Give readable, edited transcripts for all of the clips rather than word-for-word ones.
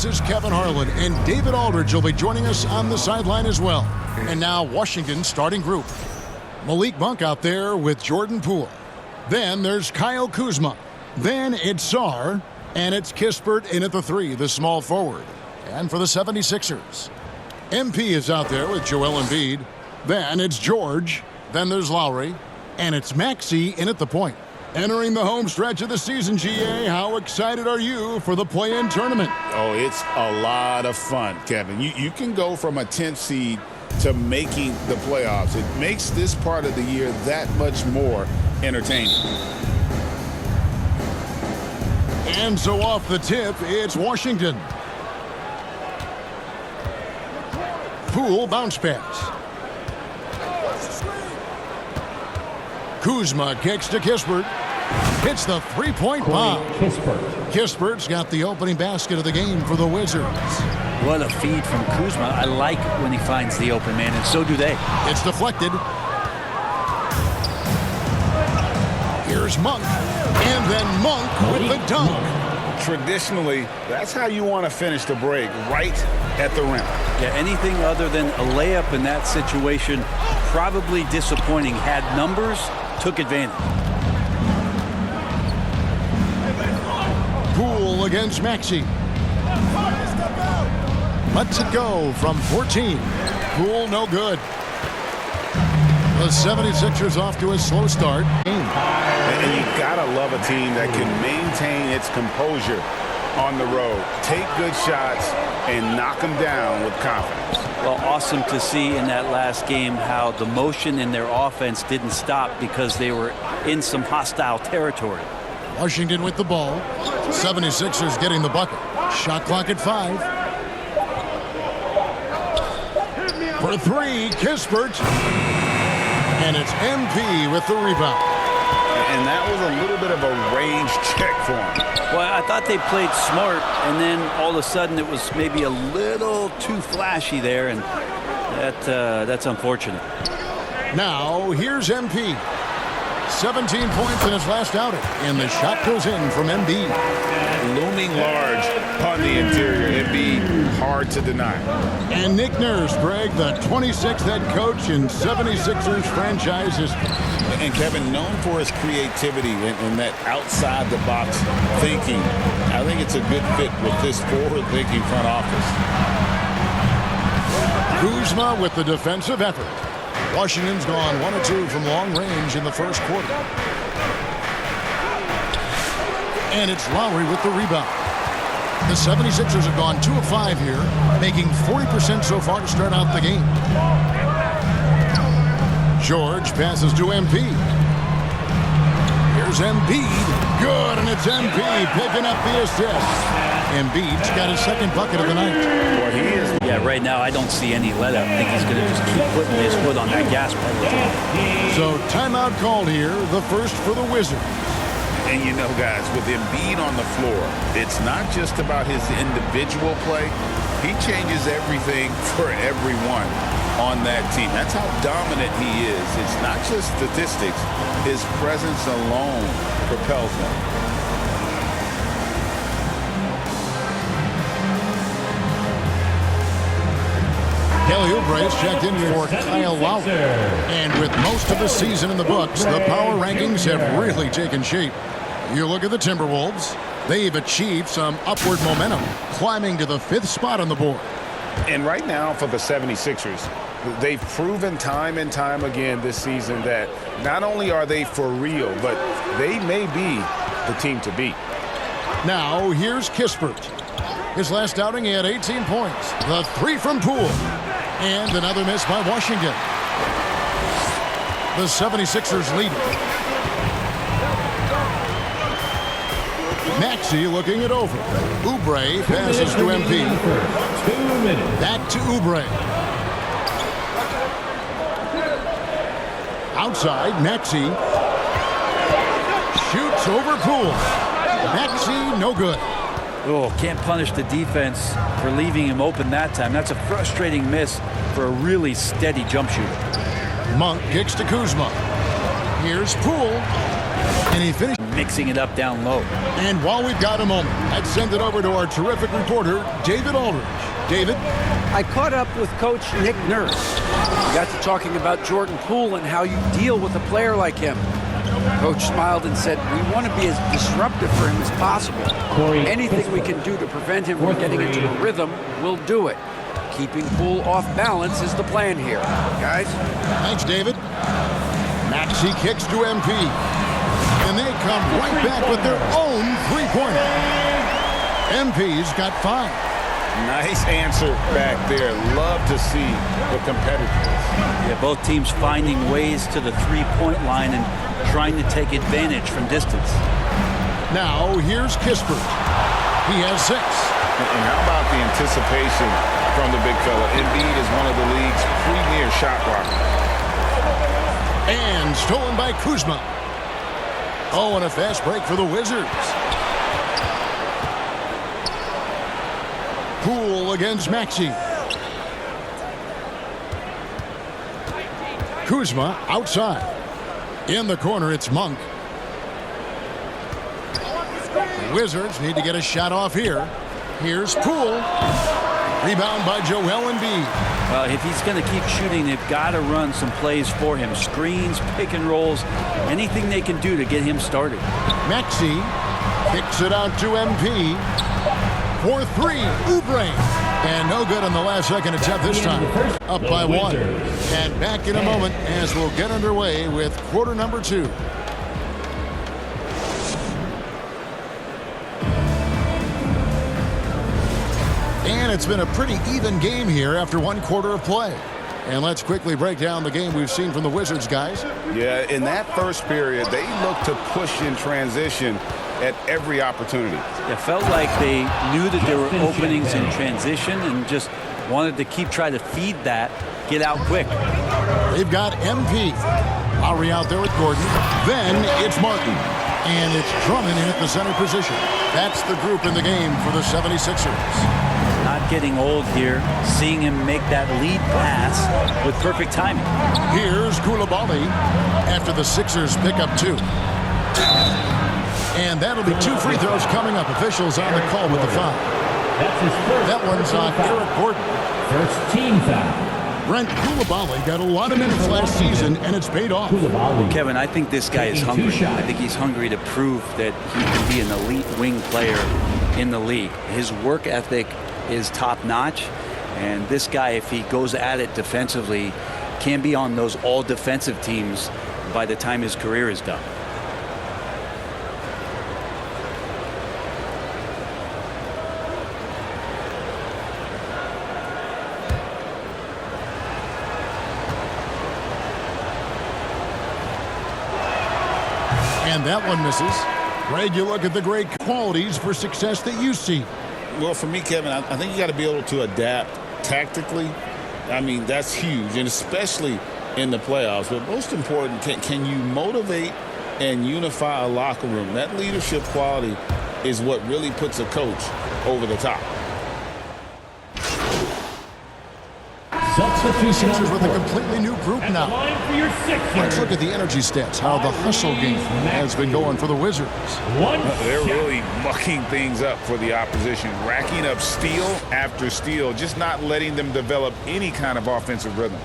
This is Kevin Harlan, and David Aldridge will be joining us on the sideline as well. And now Washington's starting group. Malik Monk out there with Jordan Poole. Then there's Kyle Kuzma. Then it's Sarr. And it's Kispert in at the 3, the small forward. And for the 76ers, MP is out there with Joel Embiid. Then it's George. Then there's Lowry. And it's Maxey in at the point. Entering the home stretch of the season, GA, how excited are you for the play-in tournament? Oh, it's a lot of fun, Kevin. You can go from a 10th seed to making the playoffs. It makes this part of the year that much more entertaining. And so off the tip, it's Washington. Poole bounce pass. Kuzma kicks to Kispert. Hits the three-point bomb. Kispert's got the opening basket of the game for the Wizards. What a feed from Kuzma. I like when he finds the open man, and so do they. It's deflected. Here's Monk. And then Monk with the dunk. Traditionally, that's how you want to finish the break, right at the rim. Yeah, anything other than a layup in that situation, probably disappointing. Had numbers, took advantage. Poole against Maxey. Lets it go from 14. Poole no good. The 76ers off to a slow start. And you gotta love a team that can maintain its composure on the road. Take good shots and knock them down with confidence. Well, awesome to see in that last game how the motion in their offense didn't stop because they were in some hostile territory. Washington with the ball. 76ers getting the bucket. Shot clock at 5. For 3, Kispert. And it's MP with the rebound. And that was a little bit of a range check for him. Well, I thought they played smart, and then all of a sudden it was maybe a little too flashy there, and that's unfortunate. Now, here's MP. 17 points in his last outing, and the shot goes in from Embiid. Looming large on the interior. Embiid, hard to deny. And Nick Nurse, Greg, the 26th head coach in 76ers franchise history. And Kevin, known for his creativity and that outside-the-box thinking, I think it's a good fit with this forward-thinking front office. Kuzma with the defensive effort. Washington's gone 1 of 2 from long range in the first quarter. And it's Lowry with the rebound. The 76ers have gone 2 of 5 here, making 40% so far to start out the game. George passes to MP. Here's Embiid. Good, and it's MP picking up the assist. Embiid's got his second bucket of the night. Boy, he is. Yeah, right now I don't see any let up. I think he's going to just keep putting his foot on that gas pedal. So timeout called here, the first for the Wizards. And you know, guys, with Embiid on the floor, it's not just about his individual play. He changes everything for everyone on that team. That's how dominant he is. It's not just statistics. His presence alone propels them. Kelly Oubre is checked in for Kyle Lowry. And with most of the season in the books, the power rankings have really taken shape. You look at the Timberwolves. They've achieved some upward momentum, climbing to the 5th spot on the board. And right now for the 76ers, they've proven time and time again this season that not only are they for real, but they may be the team to beat. Now, here's Kispert. His last outing, he had 18 points. The 3 from Poole. And another miss by Washington. The 76ers lead. Maxey looking it over. Oubre passes to MP. Back to Oubre. Outside, Maxey. Shoots over Poole. Maxey, no good. Oh, can't punish the defense for leaving him open that time. That's a frustrating miss for a really steady jump shooter. Monk kicks to Kuzma. Here's Poole. And he finished. mixing it up down low. And while we've got a moment, let's send it over to our terrific reporter, David Aldridge. David? I caught up with Coach Nick Nurse. We got to talking about Jordan Poole and how you deal with a player like him. Coach smiled and said, we want to be as disruptive for him as possible. Anything we can do to prevent him from getting into a rhythm, we'll do it. Keeping Poole off balance is the plan here. Guys? Thanks, David. Maxey kicks to MP. And they come right back with their own three-pointer. MP's got 5. Nice answer back there. Love to see the competitiveness. Yeah, both teams finding ways to the three-point line and trying to take advantage from distance. Now, here's Kispert. He has 6. And how about the anticipation from the big fella? Embiid is one of the league's premier shot blockers. And stolen by Kuzma. Oh, and a fast break for the Wizards. Poole against Maxey. Kuzma outside. In the corner, it's Monk. The Wizards need to get a shot off here. Here's Poole. Rebound by Joel Embiid. Well, if he's going to keep shooting, they've got to run some plays for him. Screens, pick and rolls, anything they can do to get him started. Maxey kicks it out to MP. For 3, Oubre. And no good on the last second attempt this time. Up by 1. And back in a moment as we'll get underway with quarter number 2. And it's been a pretty even game here after 1 quarter of play. And let's quickly break down the game we've seen from the Wizards, guys. Yeah, in that first period, they looked to push in transition at every opportunity. It felt like they knew that there were openings in transition and just wanted to try to feed that, get out quick. They've got MP. Lowry out there with Gordon. Then it's Martin. And it's Drummond in at the center position. That's the group in the game for the 76ers. Not getting old here, seeing him make that lead pass with perfect timing. Here's Koulibaly after the Sixers pick up 2. And that'll be 2 free throws coming up. Officials on the call with the foul. That one's on Eric Gordon. First team foul. Brent Koulibaly got a lot of minutes last season, and it's paid off. Kevin, I think this guy is hungry. I think he's hungry to prove that he can be an elite wing player in the league. His work ethic is top-notch, and this guy, if he goes at it defensively, can be on those all-defensive teams by the time his career is done. And that one misses. Greg, you look at the great qualities for success that you see. Well, for me, Kevin, I think you got to be able to adapt tactically. I mean, that's huge, and especially in the playoffs. But most important, can you motivate and unify a locker room? That leadership quality is what really puts a coach over the top. Sixers with a completely new group now. Let's look at the energy stats, how the hustle game has been going for the Wizards. They're really mucking things up for the opposition, racking up steal after steal, just not letting them develop any kind of offensive rhythm.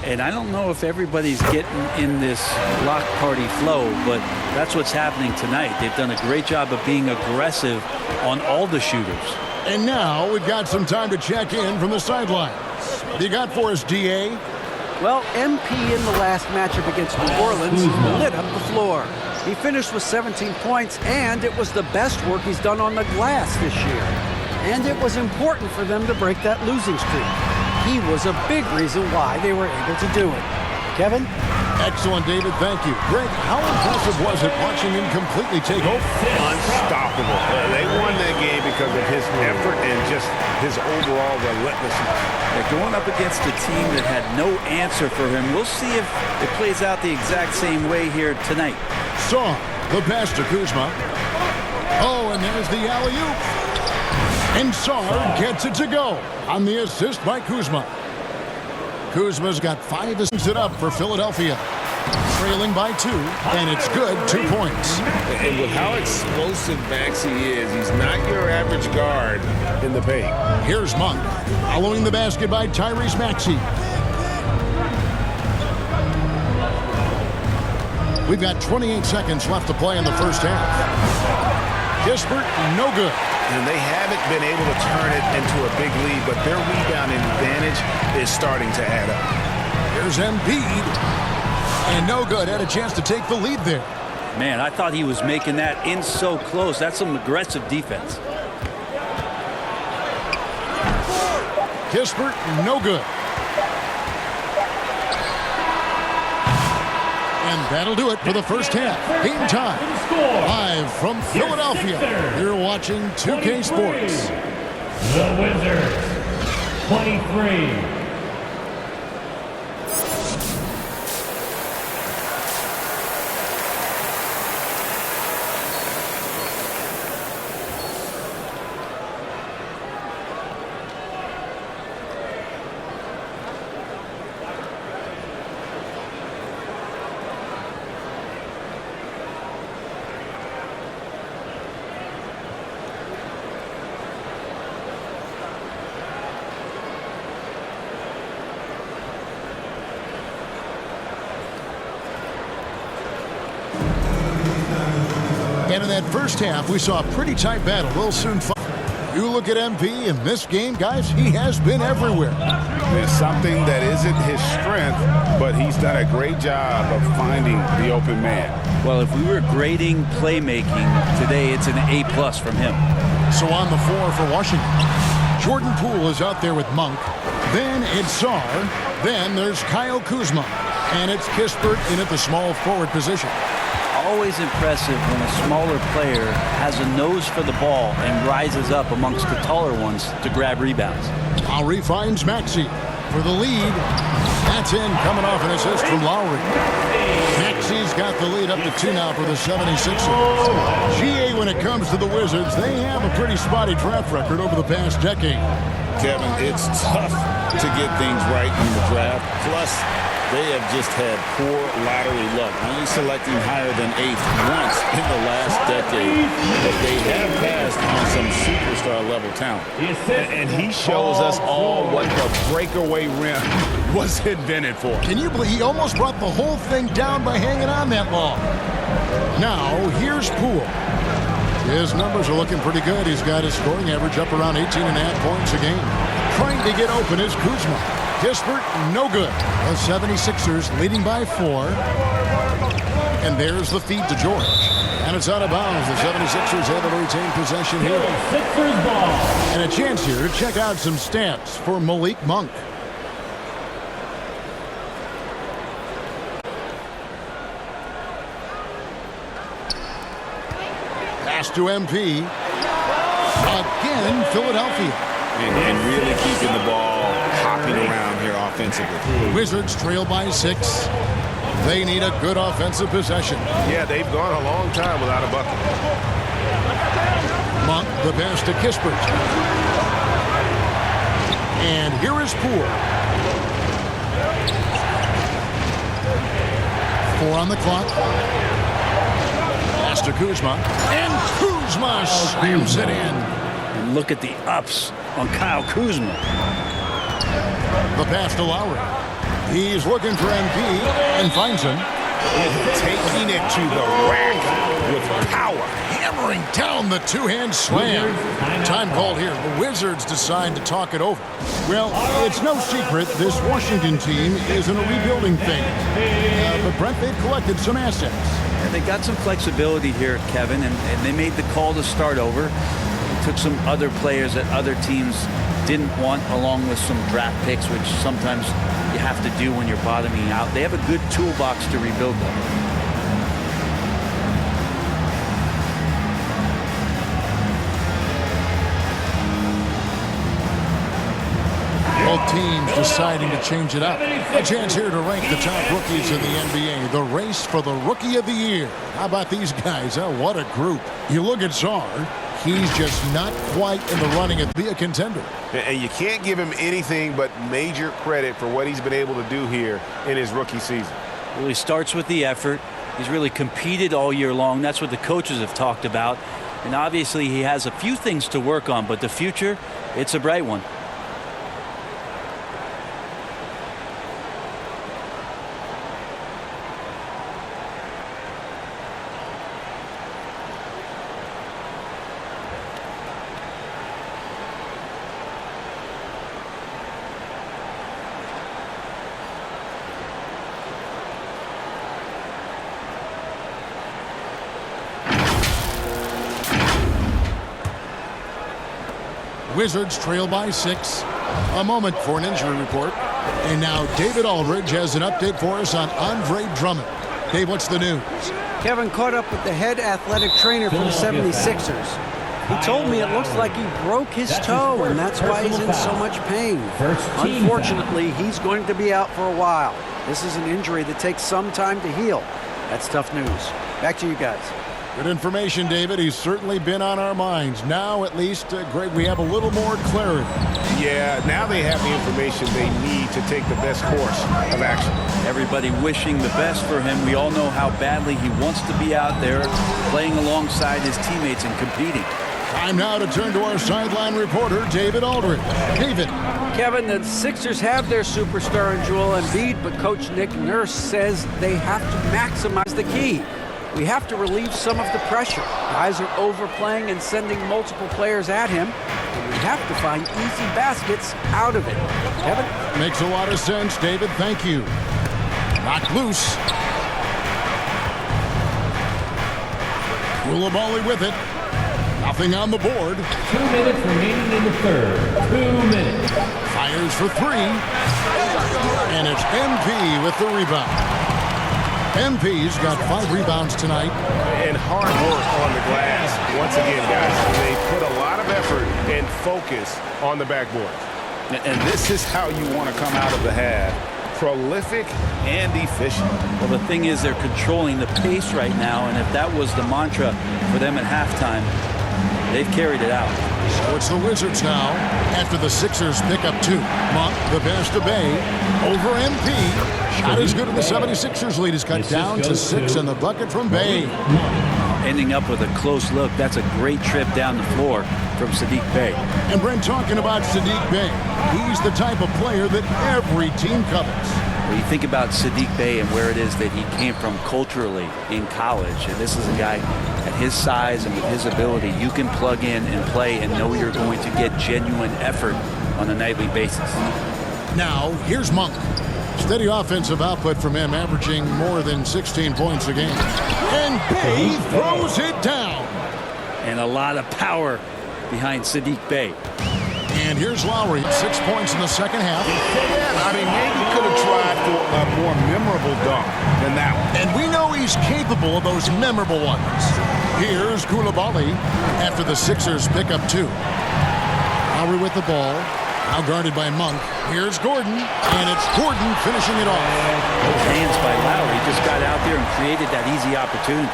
And I don't know if everybody's getting in this block party flow, but that's what's happening tonight. They've done a great job of being aggressive on all the shooters. And now we've got some time to check in from the sidelines. What do you got for us, D.A.? Well, MP in the last matchup against New Orleans lit up the floor. He finished with 17 points, and it was the best work he's done on the glass this year. And it was important for them to break that losing streak. He was a big reason why they were able to do it. Kevin? Excellent, David. Thank you. Greg, how impressive was it watching him completely take over? Unstoppable. They won that game because of his effort and just his overall relentlessness. They're going up against a team that had no answer for him. We'll see if it plays out the exact same way here tonight. Saw the pass to Kuzma. Oh, and there's the alley-oop. And Sarr gets it to go on the assist by Kuzma. Kuzma's got 5 assists it up for Philadelphia. Trailing by 2, and it's good, 2 points. And with how explosive Maxey is, he's not your average guard in the paint. Here's Monk, following the basket by Tyrese Maxey. We've got 28 seconds left to play in the first half. Kispert, no good. And they haven't been able to turn it into a big lead, but their rebounding advantage is starting to add up. Here's Embiid. And no good. Had a chance to take the lead there. Man, I thought he was making that in so close. That's some aggressive defense. Kispert, no good. And that'll do it for the first half. Game time. Live from Philadelphia. You're watching 2K Sports. The Wizards, 23. And in that first half, we saw a pretty tight battle. We'll soon find. You look at MP in this game, guys, he has been everywhere. There's something that isn't his strength, but he's done a great job of finding the open man. Well, if we were grading playmaking today, it's an A+ from him. So on the floor for Washington, Jordan Poole is out there with Monk. Then it's Sarr. Then there's Kyle Kuzma. And it's Kispert in at the small forward position. Always impressive when a smaller player has a nose for the ball and rises up amongst the taller ones to grab rebounds. Lowry finds Maxey for the lead. That's in, coming off an assist from Lowry. Maxey's got the lead up to 2 now for the 76ers. GA, when it comes to the Wizards, they have a pretty spotty draft record over the past decade. Kevin, it's tough to get things right in the draft. Plus, they have just had poor lottery luck, only selecting higher than 8th once in the last decade. But they have passed on some superstar-level talent. And he shows us all what the breakaway rim was invented for. Can you believe he almost brought the whole thing down by hanging on that long? Now, here's Poole. His numbers are looking pretty good. He's got his scoring average up around 18.5 points a game. Trying to get open is Kuzma. Kispert, no good. The 76ers leading by 4. And there's the feed to George. And it's out of bounds. The 76ers able to retain possession here. Sixers ball. And a chance here to check out some stats for Malik Monk. Pass to MP. Again, Philadelphia. And really keeping the ball hopping around here offensively. Wizards trail by 6. They need a good offensive possession. Yeah, they've gone a long time without a bucket. Monk, the pass to Kispert. And here is Poole. 4 on the clock. Pass to Kuzma. And Kuzma slams it in. And look at the ups on Kyle Kuzma. The pass to Lowry. He's looking for MP and finds him. Taking it to the rack with power. Hammering down the two-hand slam. Time called here. The Wizards decide to talk it over. Well, it's no secret this Washington team is in a rebuilding phase. But Brent, they've collected some assets. And they got some flexibility here, Kevin, and they made the call to start over. Took some other players that other teams didn't want, along with some draft picks, which sometimes you have to do when you're bottoming out. They have a good toolbox to rebuild them. Both teams deciding to change it up. A chance here to rank the top rookies in the NBA. The race for the Rookie of the Year. How about these guys? Oh, what a group. You look at Sarr. He's just not quite in the running to be a contender. And you can't give him anything but major credit for what he's been able to do here in his rookie season. Well, he starts with the effort. He's really competed all year long. That's what the coaches have talked about. And obviously he has a few things to work on, but the future, it's a bright one. Wizards trail by 6. A moment for an injury report. And now David Aldridge has an update for us on Andre Drummond. Dave, what's the news? Kevin caught up with the head athletic trainer for the 76ers. He told me it looks like he broke his toe, and that's why he's in so much pain. Unfortunately, he's going to be out for a while. This is an injury that takes some time to heal. That's tough news. Back to you guys. Good information, David. He's certainly been on our minds. Now, at least, Greg, we have a little more clarity. Yeah, now they have the information they need to take the best course of action. Everybody wishing the best for him. We all know how badly he wants to be out there playing alongside his teammates and competing. Time now to turn to our sideline reporter, David Aldridge. David. Kevin, the Sixers have their superstar in Joel Embiid, but Coach Nick Nurse says they have to maximize the key. We have to relieve some of the pressure. Guys are overplaying and sending multiple players at him. And we have to find easy baskets out of it. Kevin? Makes a lot of sense, David. Thank you. Knocked loose. Coulibaly with it. Nothing on the board. 2 minutes remaining in the third. 2 minutes. Fires for 3. And it's MP with the rebound. MP's got 5 rebounds tonight. And hard work on the glass. Once again, guys, they put a lot of effort and focus on the backboard. And this is how you want to come out of the half. Prolific and efficient. Well, the thing is they're controlling the pace right now, and if that was the mantra for them at halftime, they've carried it out. So it's the Wizards now after the Sixers pick up 2. Monk, the pass to Bay, over MP. Shot is good, and the 76ers lead is cut down to 6, and the bucket from Bay. Ending up with a close look. That's a great trip down the floor from Saddiq Bey. And Brent, talking about Saddiq Bey, he's the type of player that every team covets. Well, you think about Saddiq Bey and where it is that he came from culturally in college, and this is a guy at his size and with his ability, you can plug in and play and know you're going to get genuine effort on a nightly basis. Now, here's Monk. Steady offensive output from him, averaging more than 16 points a game. And Bey throws it down. And a lot of power behind Saddiq Bey. And here's Lowry, 6 points in the second half. I mean, maybe could have tried for a more memorable dunk than that one. And we know he's capable of those memorable ones. Here's Coulibaly after the Sixers pick up 2. Lowry with the ball. Now guarded by Monk. Here's Gordon, and it's Gordon finishing it off. Those hands by Lowry just got out there and created that easy opportunity.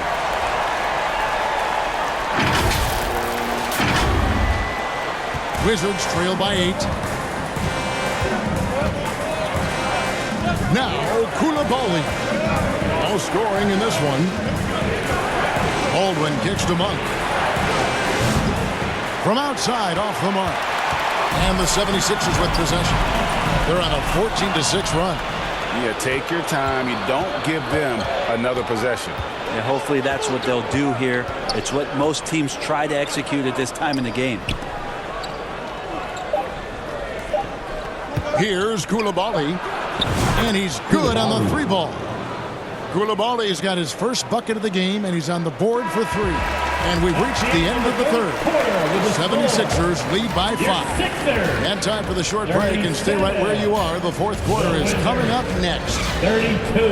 Wizards trail by 8. Now Coulibaly. No scoring in this one. Baldwin kicks to Monk. From outside, off the mark. And the 76ers with possession. They're on a 14-6 run. Yeah, take your time. You don't give them another possession. Yeah, hopefully that's what they'll do here. It's what most teams try to execute at this time in the game. Here's Coulibaly. And he's good on the 3-ball. Coulibaly's got his first bucket of the game, and he's on the board for 3. And we've reached the end of the third. 76ers lead by 5. And time for the short break, and stay right where you are. The fourth quarter is coming up next. 32.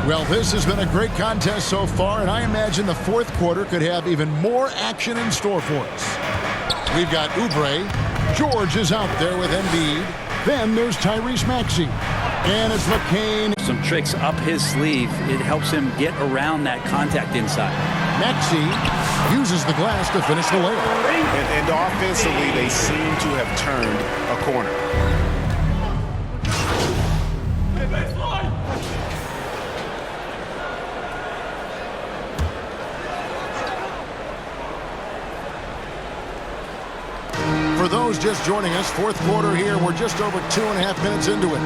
Well, this has been a great contest so far, and I imagine the fourth quarter could have even more action in store for us. We've got Oubre. George is out there with Embiid. Then there's Tyrese Maxey. And it's McCain. Some tricks up his sleeve. It helps him get around that contact inside. Maxey Uses the glass to finish the layup. And offensively, they seem to have turned a corner. For those just joining us, fourth quarter here. We're just over 2.5 minutes into it.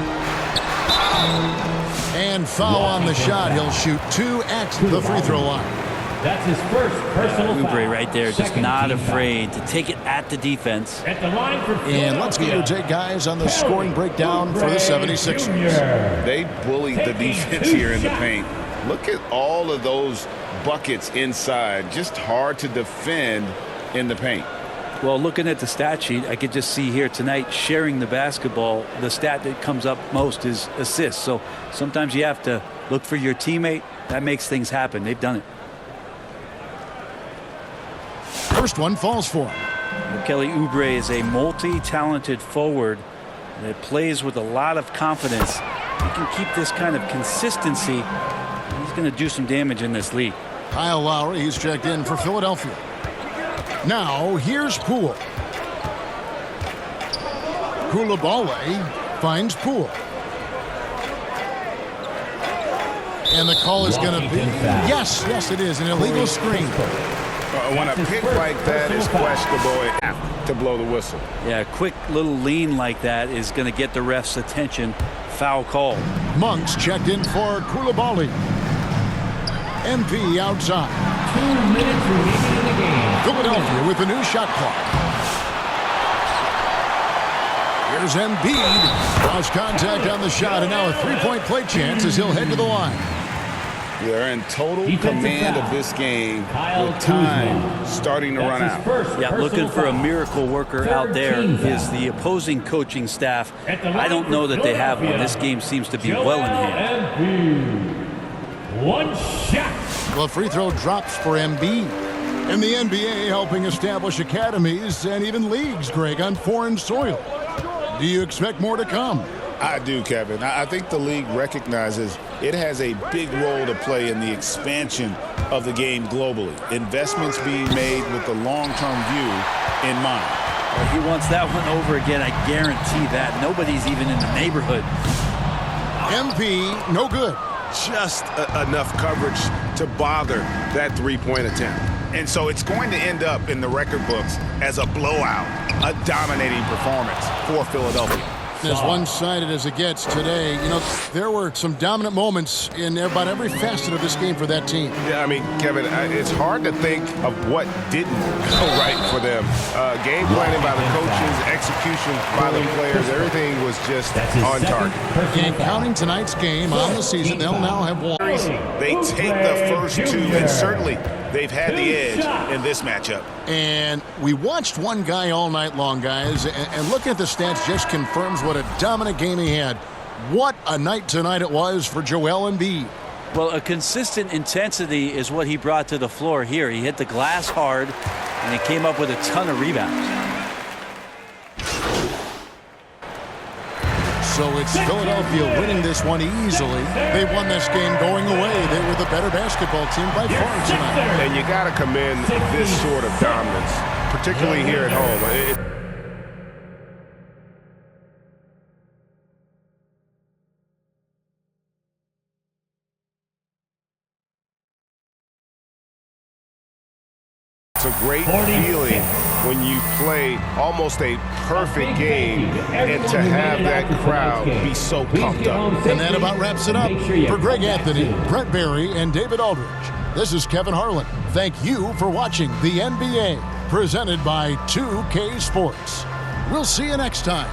And foul on the shot. He'll shoot 2 at the free throw line. That's his first personal foul. Oubre right there, just Second not team afraid to take it at the defense. At the line for And let's get your take, guys, on the scoring breakdown for the 76ers. They bullied the defense here in the paint. Look at all of those buckets inside. Just hard to defend in the paint. Well, looking at the stat sheet, I could just see here tonight sharing the basketball. The stat that comes up most is assists. So sometimes you have to look for your teammate. That makes things happen. They've done it. First one falls for him. Kelly Oubre is a multi-talented forward that plays with a lot of confidence. He can keep this kind of consistency. He's going to do some damage in this league. Kyle Lowry, he's checked in for Philadelphia. Now, here's Poole. Koulibaly finds Poole. And the call is going to be, yes, it is, an illegal screen. When a pick like that is questionable, it has to blow the whistle. Yeah, a quick little lean like that is going to get the ref's attention. Foul call. Monks checked in for Koulibaly. MP outside. 2 minutes remaining in the game. Philadelphia with the new shot clock. Here's Embiid. Lost contact on the shot, and now a three-point play chance as he'll head to the line. They're in total Defensive command foul. of this game Kyle with time Kuzma. starting to run That's his out. first Yeah, personal looking for a foul. miracle worker out there 13 is foul. the opposing coaching staff. At the I don't line know for that they have one. Philadelphia, This game seems to be Joel well in hand. Embiid. One shot. Well, free throw drops for Embiid. And the NBA helping establish academies and even leagues, Greg, on foreign soil. Do you expect more to come? I do, Kevin. I think the league recognizes it has a big role to play in the expansion of the game globally. Investments being made with the long-term view in mind. Well, he wants that one over again. I guarantee that. Nobody's even in the neighborhood. MP, no good. Just enough coverage to bother that three-point attempt. And so it's going to end up in the record books as a blowout, a dominating performance for Philadelphia. As one-sided as it gets today, you know, there were some dominant moments in about every facet of this game for that team. Yeah, I mean, Kevin, it's hard to think of what didn't go right for them. Game planning by the coaches, execution by the players, everything was just That's his on second target. personal And foul. counting tonight's game on the season, they'll now have won. They take the first two, and certainly they've had the edge in this matchup. And we watched one guy all night long, guys, and looking at the stats just confirms what a dominant game he had. What a night tonight it was for Joel Embiid. Well, a consistent intensity is what he brought to the floor here. He hit the glass hard, and he came up with a ton of rebounds. So it's Philadelphia winning this one easily. They won this game going away. They were the better basketball team by far tonight. And you got to commend this sort of dominance, particularly here at home. It's a great feeling when you play almost a perfect game and to have that crowd be so pumped up. And that about wraps it up. For Greg Anthony, Brett Barry, and David Aldridge, this is Kevin Harlan. Thank you for watching the NBA, presented by 2K Sports. We'll see you next time.